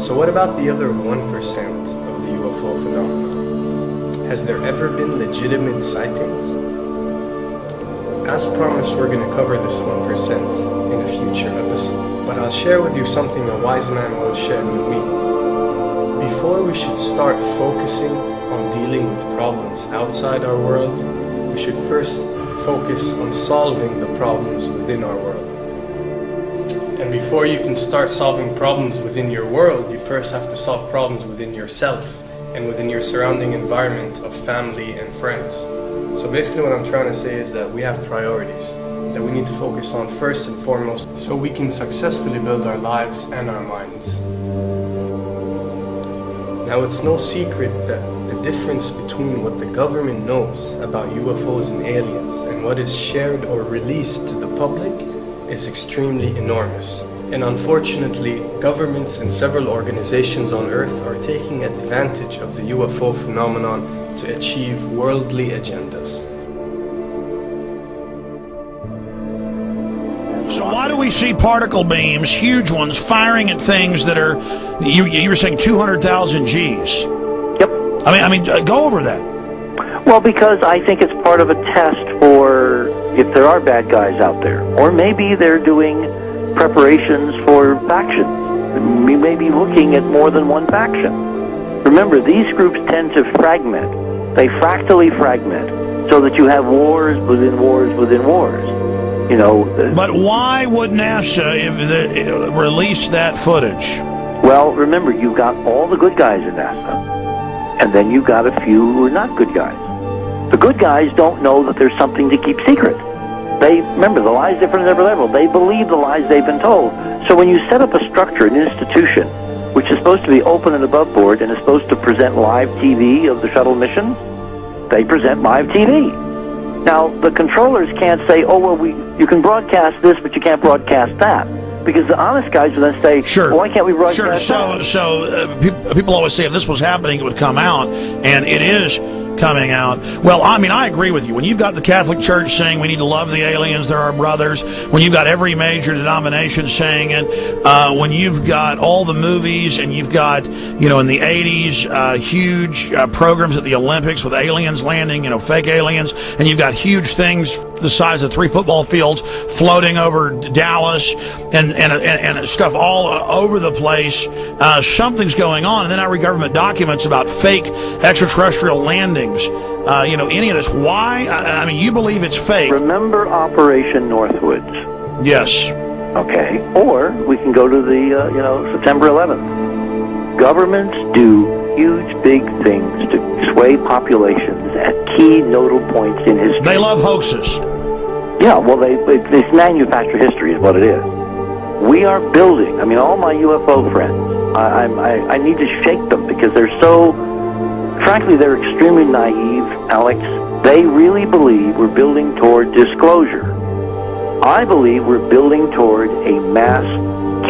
So what about the other 1% of the UFO phenomenon? Has there ever been legitimate sightings? As promised, we're going to cover this 1% in a future episode, but I'll share with you something a wise man once shared with me. Before we should start focusing on dealing with problems outside our world, we should first focus on solving the problems within our world. And before you can start solving problems within your world, you first have to solve problems within yourself and within your surrounding environment of family and friends. So basically what I'm trying to say is that we have priorities that we need to focus on first and foremost so we can successfully build our lives and our minds. Now, it's no secret that the difference between what the government knows about UFOs and aliens and what is shared or released to the public is extremely enormous. And unfortunately, governments and several organizations on Earth are taking advantage of the UFO phenomenon to achieve worldly agendas. So why do we see particle beams, huge ones, firing at things that are, you were saying 200,000 Gs? Yep. I mean, go over that. Well, because I think it's part of a test for if there are bad guys out there. Or maybe they're doing preparations for factions. We may be looking at more than one faction. Remember, these groups tend to fragment. They fractally fragment so that you have wars within wars within wars. You know. But why would NASA release that footage? Well, remember, you've got all the good guys in NASA, and then you've got a few who are not good guys. The good guys don't know that there's something to keep secret. Remember, the lie's different at every level. They believe the lies they've been told. So when you set up a structure, an institution, which is supposed to be open and above board and is supposed to present live TV of the shuttle missions, they present live TV. Now, the controllers can't say, oh, well, you can broadcast this, but you can't broadcast that. Because the honest guys will then say, sure. Well, why can't we broadcast that? So people always say if this was happening, it would come out, and it is coming out. Well, I mean, I agree with you. When you've got the Catholic Church saying we need to love the aliens, they're our brothers, when you've got every major denomination saying it, when you've got all the movies and you've got, in the 80s, huge programs at the Olympics with aliens landing, fake aliens, and you've got huge things the size of 3 football fields floating over Dallas and stuff all over the place, something's going on. And then I read government documents about fake extraterrestrial landings. Any of this. Why? I mean, you believe it's fake. Remember Operation Northwoods? Yes. Okay. Or we can go to the, September 11th. Governments do huge, big things to sway populations at key nodal points in history. They love hoaxes. Yeah, well, it's manufactured history is what it is. We are building. I mean, all my UFO friends, I need to shake them because they're so... Frankly, they're extremely naive, Alex. They really believe we're building toward disclosure. I believe we're building toward a mass,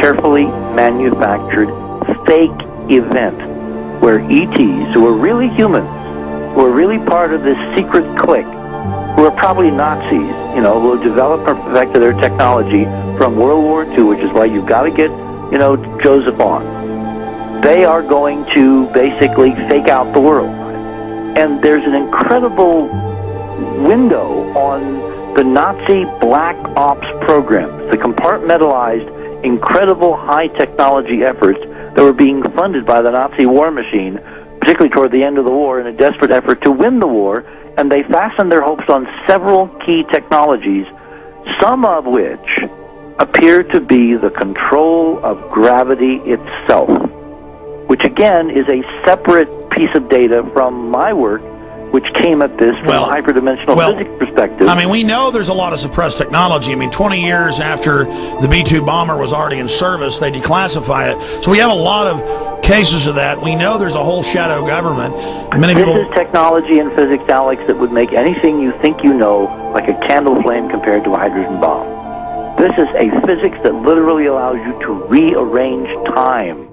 carefully manufactured, fake event where ETs, who are really humans, who are really part of this secret clique, who are probably Nazis, who have developed or perfected their technology from World War II, which is why you've got to get, Joseph on. They are going to basically fake out the world. And there's an incredible window on the Nazi black ops programs, the compartmentalized, incredible high technology efforts that were being funded by the Nazi war machine, particularly toward the end of the war in a desperate effort to win the war. And they fastened their hopes on several key technologies, some of which appear to be the control of gravity itself, which again is a separate piece of data from my work, which came at this from a hyperdimensional physics perspective. I mean, we know there's a lot of suppressed technology. I mean, 20 years after the B-2 bomber was already in service, they declassify it. So we have a lot of cases of that. We know there's a whole shadow government. This is technology in physics, Alex, that would make anything you think you know like a candle flame compared to a hydrogen bomb. This is a physics that literally allows you to rearrange time.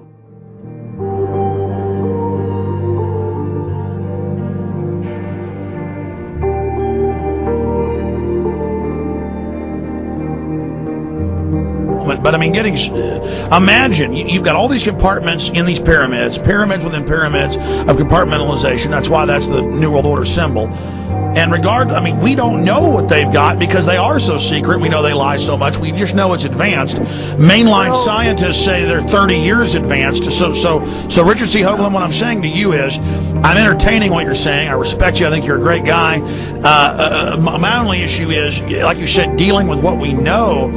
But I mean, imagine you've got all these compartments in these pyramids within pyramids of compartmentalization. That's why that's the New World Order symbol. And we don't know what they've got because they are so secret. We know they lie so much. We just know it's advanced. Mainline scientists say they're 30 years advanced. So Richard C. Hoagland, what I'm saying to you is, I'm entertaining what you're saying. I respect you. I think you're a great guy. My only issue is, like you said, dealing with what we know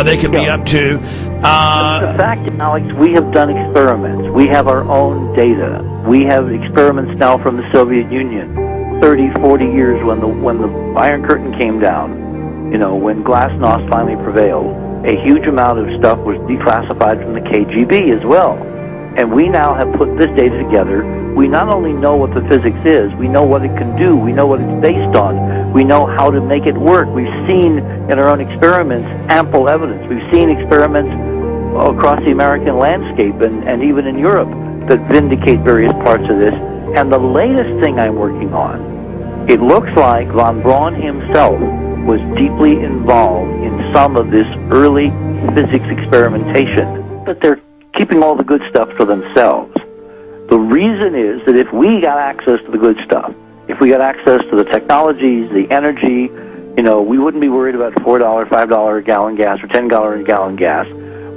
they could be up to. The fact, Alex, we have done experiments. We have our own data. We have experiments now from the Soviet Union. 30, 40 years when the Iron Curtain came down, when Glasnost finally prevailed, a huge amount of stuff was declassified from the KGB as well. And we now have put this data together. We not only know what the physics is, we know what it can do, we know what it's based on, we know how to make it work. We've seen in our own experiments ample evidence. We've seen experiments across the American landscape and even in Europe that vindicate various parts of this. And the latest thing I'm working on, it looks like von Braun himself was deeply involved in some of this early physics experimentation, but they're keeping all the good stuff for themselves. The reason is that if we got access to the good stuff, if we got access to the technologies, the energy, we wouldn't be worried about $4, $5 a gallon gas or $10 a gallon gas.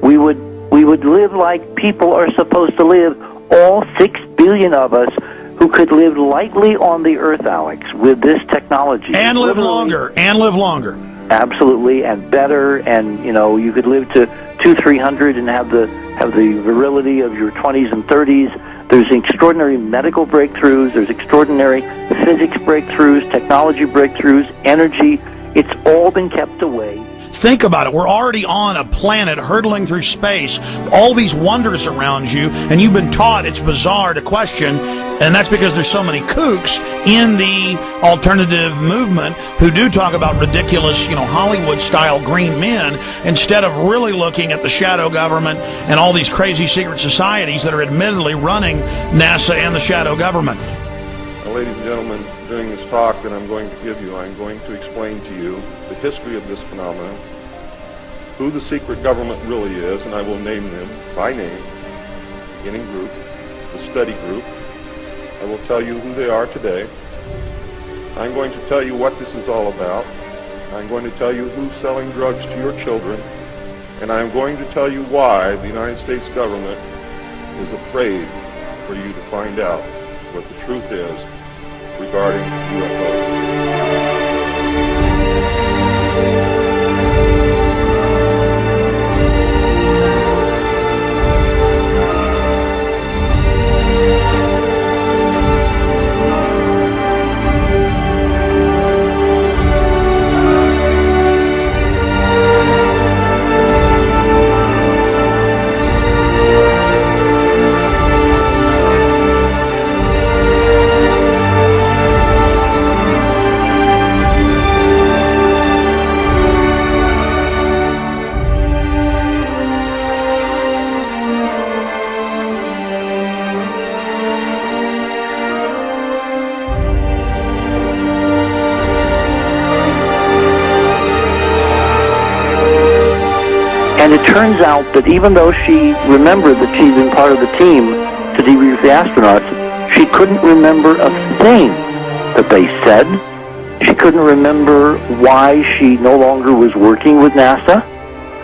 We would live like people are supposed to live, all 6 billion of us, who could live lightly on the earth, Alex, with this technology. And live longer. Absolutely, and better, and, you could live to 200-300 and have the virility of your 20s and 30s. There's extraordinary medical breakthroughs. There's extraordinary physics breakthroughs, technology breakthroughs, energy. It's all been kept away. Think about it. We're already on a planet hurtling through space, all these wonders around you, and you've been taught it's bizarre to question, and that's because there's so many kooks in the alternative movement who do talk about ridiculous, Hollywood-style green men, instead of really looking at the shadow government and all these crazy secret societies that are admittedly running NASA and the shadow government. Now, ladies and gentlemen, during this talk that I'm going to give you, I'm going to explain to you the history of this phenomenon, who the secret government really is, and I will name them by name, beginning group, the study group. I will tell you who they are today. I'm going to tell you what this is all about. I'm going to tell you who's selling drugs to your children, and I'm going to tell you why the United States government is afraid for you to find out what the truth is regarding UFOs. And it turns out that even though she remembered that she'd been part of the team to debrief the astronauts, she couldn't remember a thing that they said. She couldn't remember why she no longer was working with NASA.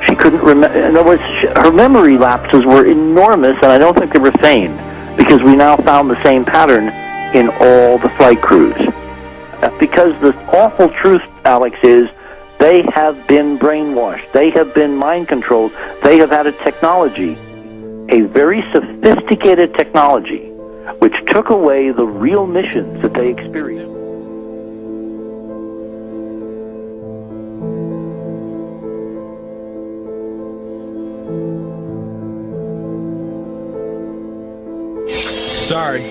She couldn't remember. In other words, her memory lapses were enormous, and I don't think they were feigned, because we now found the same pattern in all the flight crews. Because the awful truth, Alex, is they have been brainwashed. They have been mind controlled. They have had a technology, a very sophisticated technology, which took away the real missions that they experienced. Sorry.